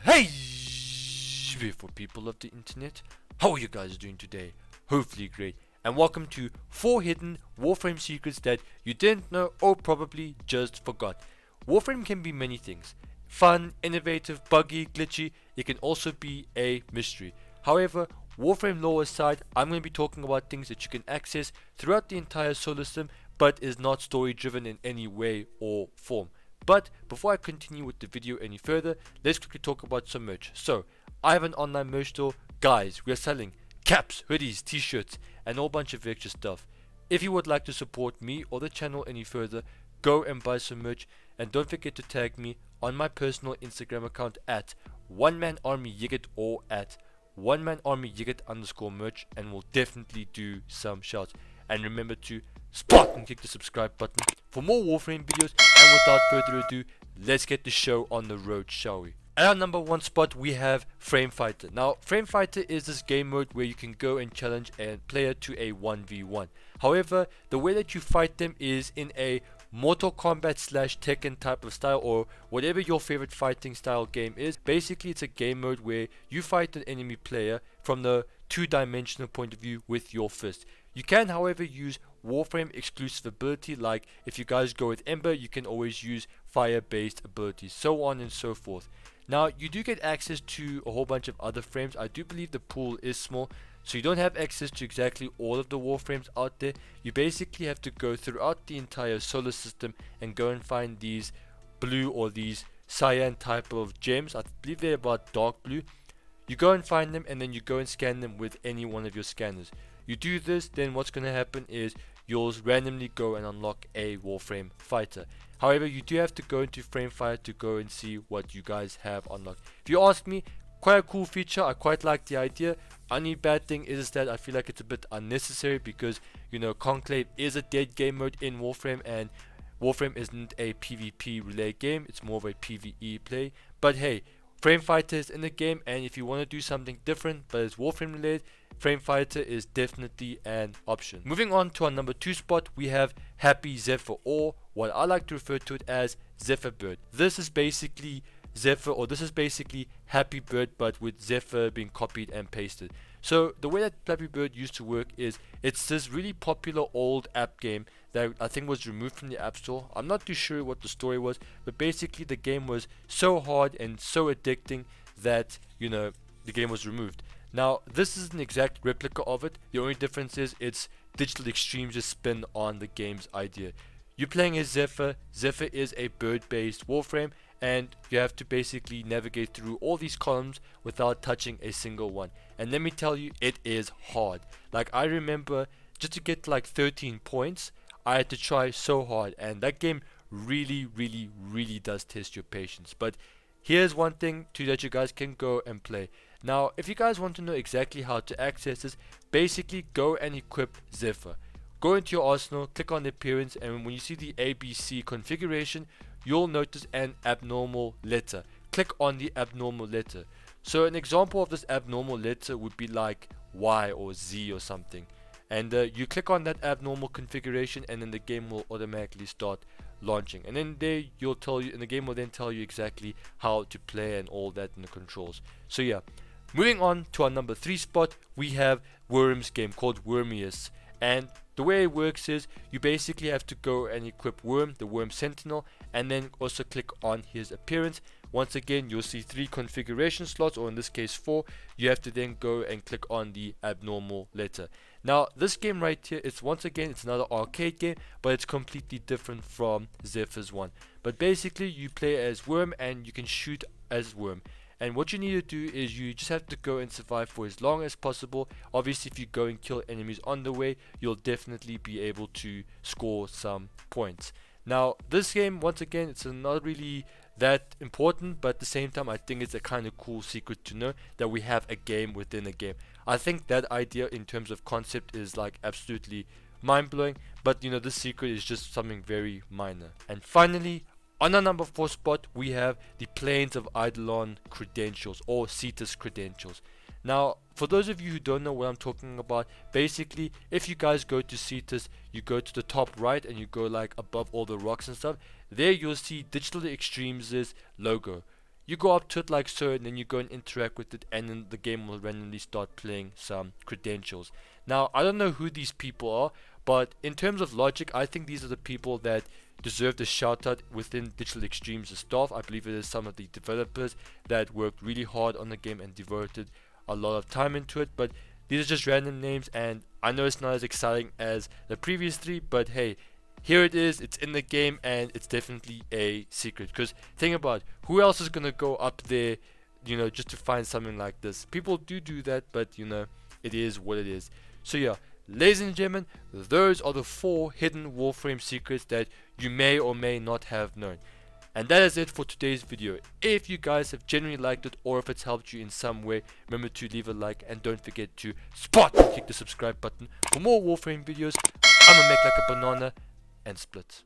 Hey, beautiful people of the internet, how are you guys doing today? Hopefully great, and welcome to 4 hidden Warframe secrets that you didn't know or probably just forgot. Warframe can be many things: fun, innovative, buggy, glitchy. It can also be a mystery. However, Warframe lore aside, I'm going to be talking about things that you can access throughout the entire solar system, but is not story driven in any way or form. But before I continue with the video any further, let's quickly talk about some merch. So, I have an online merch store. Guys, we are selling caps, hoodies, t-shirts, and a whole bunch of extra stuff. If you would like to support me or the channel any further, go and buy some merch, and don't forget to tag me on my personal Instagram account at OneManArmyYigit or at OneManArmyYigit_merch, and we'll definitely do some shouts. And remember to spot and click the subscribe button for more Warframe videos. And without further ado, let's get the show on the road, shall we? At our number 1 spot, we have Frame Fighter. Now, Frame Fighter is this game mode where you can go and challenge a player to a 1v1. However, the way that you fight them is in a Mortal Kombat / Tekken type of style, or whatever your favorite fighting style game is. Basically, it's a game mode where you fight an enemy player from the 2-dimensional point of view with your fist. You can, however, use Warframe exclusive ability, like if you guys go with Ember, you can always use fire based abilities, so on and so forth. Now, you do get access to a whole bunch of other frames. I do believe the pool is small, so you don't have access to exactly all of the Warframes out there. You basically have to go throughout the entire solar system and go and find these blue or these cyan type of gems. I believe they're about dark blue. You go and find them, and then you go and scan them with any one of your scanners. You do this, then what's going to happen is you'll randomly go and unlock a Warframe fighter. However, you do have to go into Frame Fighter to go and see what you guys have unlocked. If you ask me, quite a cool feature. I quite like the idea. Only bad thing is that I feel like it's a bit unnecessary because, you know, Conclave is a dead game mode in Warframe, and Warframe isn't a PvP relay game. It's more of a PvE play. But hey, Frame Fighter is in the game, and if you want to do something different but it's Warframe related, Frame Fighter is definitely an option. Moving on to our number 2 spot, we have Happy Zephyr, or what I like to refer to it as Zephyr Bird. This is basically Zephyr, or this is basically Happy Bird, but with Zephyr being copied and pasted. So the way that Happy Bird used to work is it's this really popular old app game that I think was removed from the App Store. I'm not too sure what the story was, but basically the game was so hard and so addicting that, you know, the game was removed. Now, this is an exact replica of it. The only difference is it's Digital Extreme's spin on the game's idea. You're playing as Zephyr. Zephyr is a bird-based Warframe, and you have to basically navigate through all these columns without touching a single one. And let me tell you, it is hard. Like, I remember just to get like 13 points, I had to try so hard, and that game really does test your patience. But here's one thing too that you guys can go and play. Now, if you guys want to know exactly how to access this, basically go and equip Zephyr. Go into your arsenal, click on the appearance, and when you see the ABC configuration, you'll notice an abnormal letter. Click on the abnormal letter. So an example of this abnormal letter would be like Y or Z or something. And you click on that abnormal configuration, and then the game will automatically start launching. And then there you'll tell you, and the game will then tell you exactly how to play and all that in the controls. So yeah, moving on to our number 3 spot, we have Worm's game called Wormius. And the way it works is you basically have to go and equip Worm, the Worm Sentinel, and then also click on his appearance. Once again, you'll see 3 configuration slots, or in this case 4. You have to then go and click on the abnormal letter. Now, this game right here, it's another arcade game, but it's completely different from Zephyr's one. But basically, you play as Worm, and you can shoot as Worm. And what you need to do is you just have to go and survive for as long as possible. Obviously, if you go and kill enemies on the way, you'll definitely be able to score some points. Now, this game, once again, it's not really that important, but at the same time, I think it's a kind of cool secret to know that we have a game within a game. I think that idea in terms of concept is like absolutely mind-blowing, but you know, this secret is just something very minor. And finally, on our number 4 spot, we have the Plains of Eidolon credentials, or Cetus credentials. Now, for those of you who don't know what I'm talking about, basically, if you guys go to Cetus, you go to the top right and you go like above all the rocks and stuff. There you'll see Digital Extremes' logo. you go up to it like so, and then you go and interact with it, and then the game will randomly start playing some credentials. Now, I don't know who these people are, but in terms of logic, I think these are the people that deserve the shout out within Digital Extremes' staff. I believe it is some of the developers that worked really hard on the game and devoted a lot of time into it, but these are just random names, and I know it's not as exciting as the previous three, but hey, here it is, it's in the game, and it's definitely a secret. Because think about it, who else is gonna go up there, just to find something like this? People do that, but it is what it is. So yeah, ladies and gentlemen, those are the 4 hidden Warframe secrets that you may or may not have known. And that is it for today's video. If you guys have genuinely liked it, or if it's helped you in some way, remember to leave a like, and don't forget to spot and click the subscribe button for more Warframe videos. I'ma make like a banana and split.